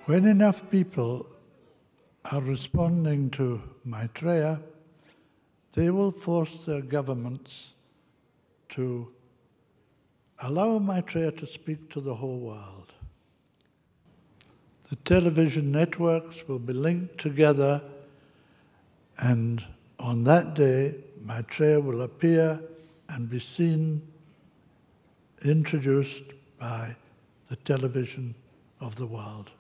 When enough people are responding to Maitreya, they will force their governments to allow Maitreya to speak to the whole world. The television networks will be linked together, and on that day, Maitreya will appear and be seen, introduced by the television of the world.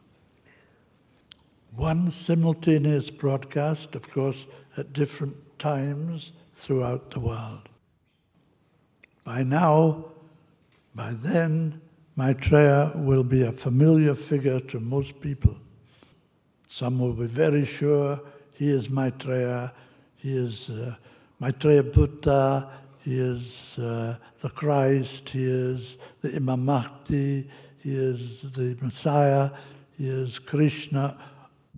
One simultaneous broadcast, of course, at different times throughout the world. By then, Maitreya will be a familiar figure to most people. Some will be very sure he is Maitreya, he is Maitreya Buddha, he is the Christ, he is the Imam Mahdi, he is the Messiah, he is Krishna.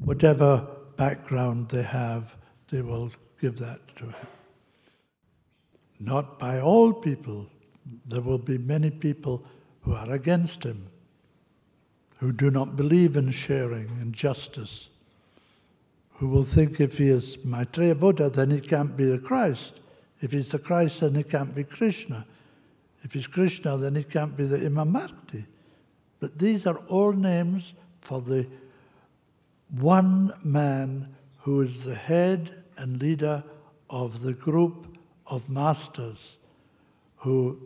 Whatever background they have, they will give that to him. Not by all people. There will be many people who are against him, who do not believe in sharing and justice, who will think if he is Maitreya Buddha, then he can't be the Christ. If he's the Christ, then he can't be Krishna. If he's Krishna, then he can't be the Imam Mahdi. But these are all names for the one man who is the head and leader of the group of masters who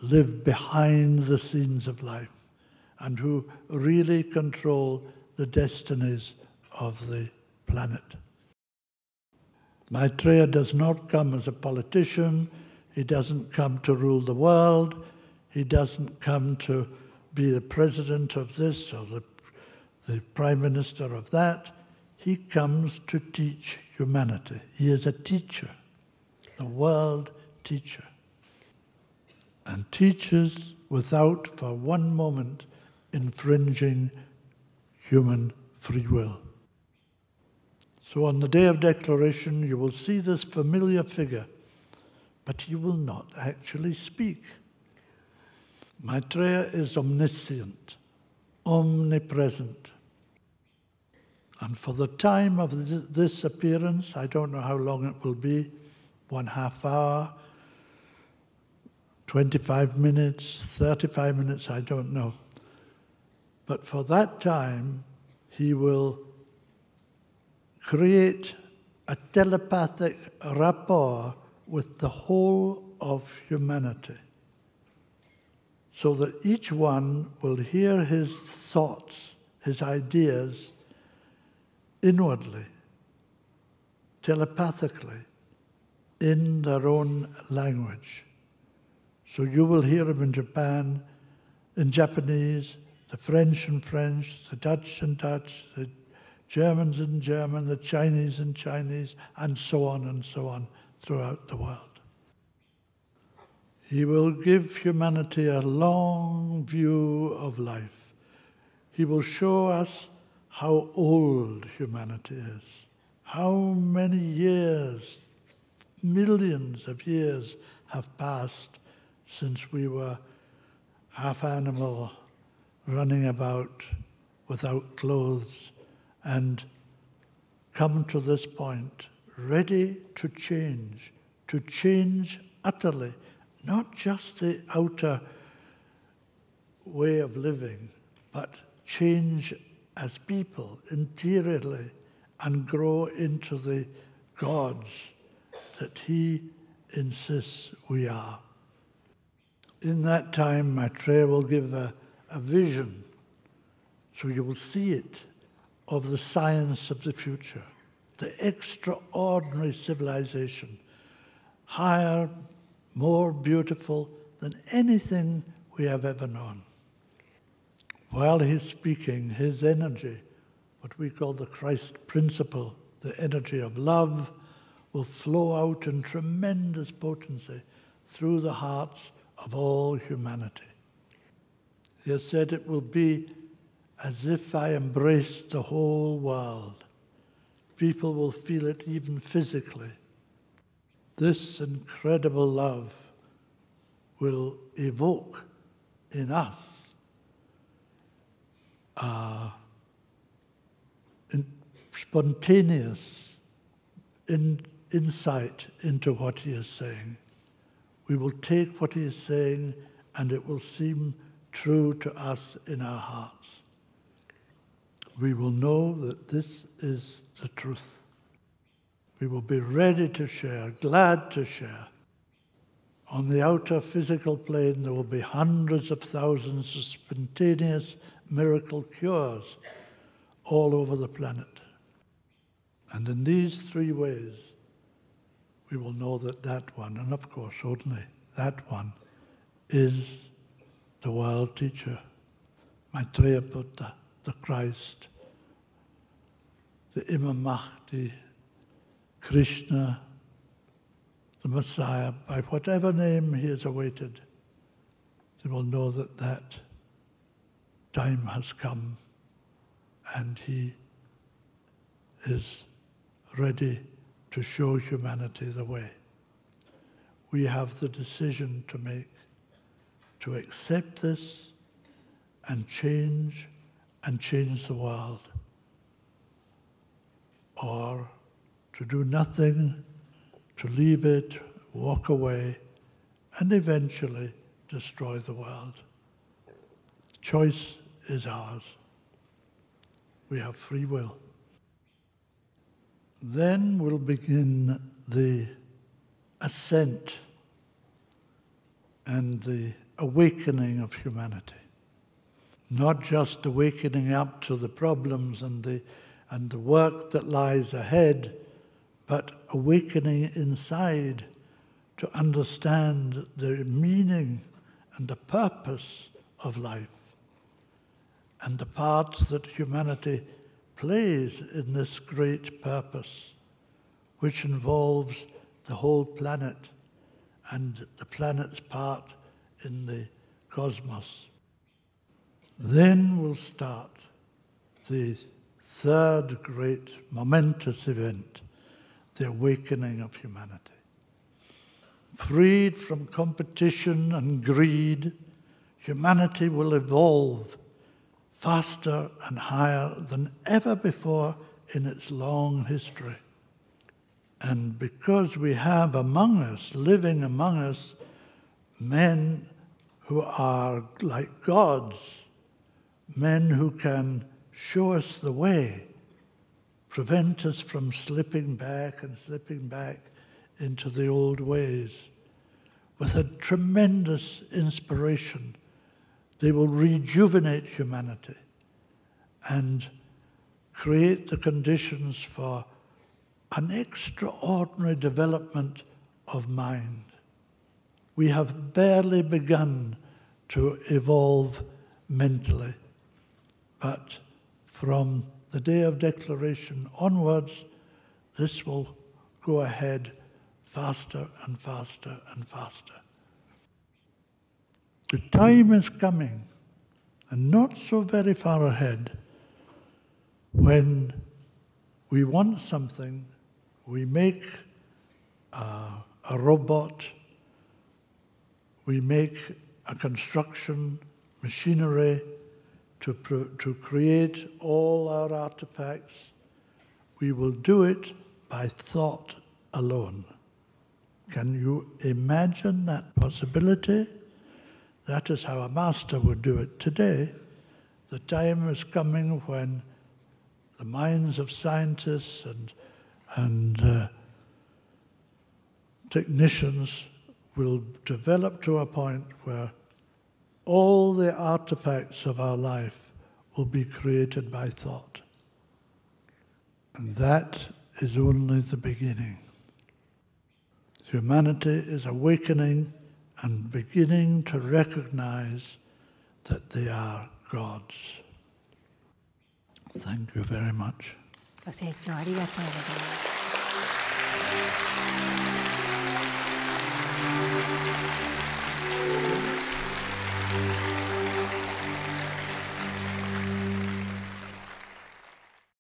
live behind the scenes of life and who really control the destinies of the planet. Maitreya does not come as a politician, he doesn't come to rule the world, he doesn't come to be the president of this or the prime minister of that. He comes to teach humanity. He is a teacher, the world teacher, and teaches without for one moment infringing human free will. So on the day of declaration, you will see this familiar figure, but he will not actually speak. Maitreya is omniscient, omnipresent. And for the time of this appearance, I don't know how long it will be, 1/2 hour, 25 minutes, 35 minutes, I don't know. But for that time, he will create a telepathic rapport with the whole of humanity, so that each one will hear his thoughts, his ideas, inwardly, telepathically, in their own language. So you will hear him in Japan, in Japanese, the French in French, the Dutch in Dutch, the Germans in German, the Chinese in Chinese, and so on throughout the world. He will give humanity a long view of life. He will show us how old humanity is, how many years, millions of years have passed since we were half animal, running about without clothes, and come to this point, ready to change utterly, not just the outer way of living, but change as people interiorly and grow into the gods that he insists we are. In that time, Maitreya will give a vision, so you will see it, of the science of the future, the extraordinary civilization, higher, more beautiful than anything we have ever known. While he's speaking, his energy, what we call the Christ principle, the energy of love, will flow out in tremendous potency through the hearts of all humanity. He has said it will be as if I embraced the whole world. People will feel it even physically. This incredible love will evoke in us spontaneous insight into what he is saying. We will take what he is saying and it will seem true to us in our hearts. We will know that this is the truth. We will be ready to share, glad to share. On the outer physical plane, there will be hundreds of thousands of spontaneous miracle cures all over the planet. And in these three ways, we will know that that one, and of course only that one, is the world teacher, Maitréyi Buddha, the Christ, the Imam Mahdi, Krishna, the Messiah, by whatever name he is awaited, they will know that that time has come and he is ready to show humanity the way. We have the decision to make, to accept this and change the world, or to do nothing, to leave it, walk away, and eventually destroy the world. Choice is ours. We have free will. Then will begin the ascent and the awakening of humanity. Not just awakening up to the problems and the work that lies ahead, but awakening inside to understand the meaning and the purpose of life and the part that humanity plays in this great purpose, which involves the whole planet and the planet's part in the cosmos. Then will start the third great momentous event, the awakening of humanity. Freed from competition and greed, humanity will evolve faster and higher than ever before in its long history. And because we have among us, living among us, men who are like gods, men who can show us the way, prevent us from slipping back into the old ways. With a tremendous inspiration, they will rejuvenate humanity and create the conditions for an extraordinary development of mind. We have barely begun to evolve mentally, but from the day of declaration onwards, this will go ahead faster and faster and faster. The time is coming, and not so very far ahead, when we want something, we make a robot, we make a construction machinery to create all our artifacts. We will do it by thought alone. Can you imagine that possibility? That is how a master would do it today. The time is coming when the minds of scientists and technicians will develop to a point where all the artifacts of our life will be created by thought. And that is only the beginning. Humanity is awakening and beginning to recognize that they are gods. Thank you very much. ご清聴ありがとうございます。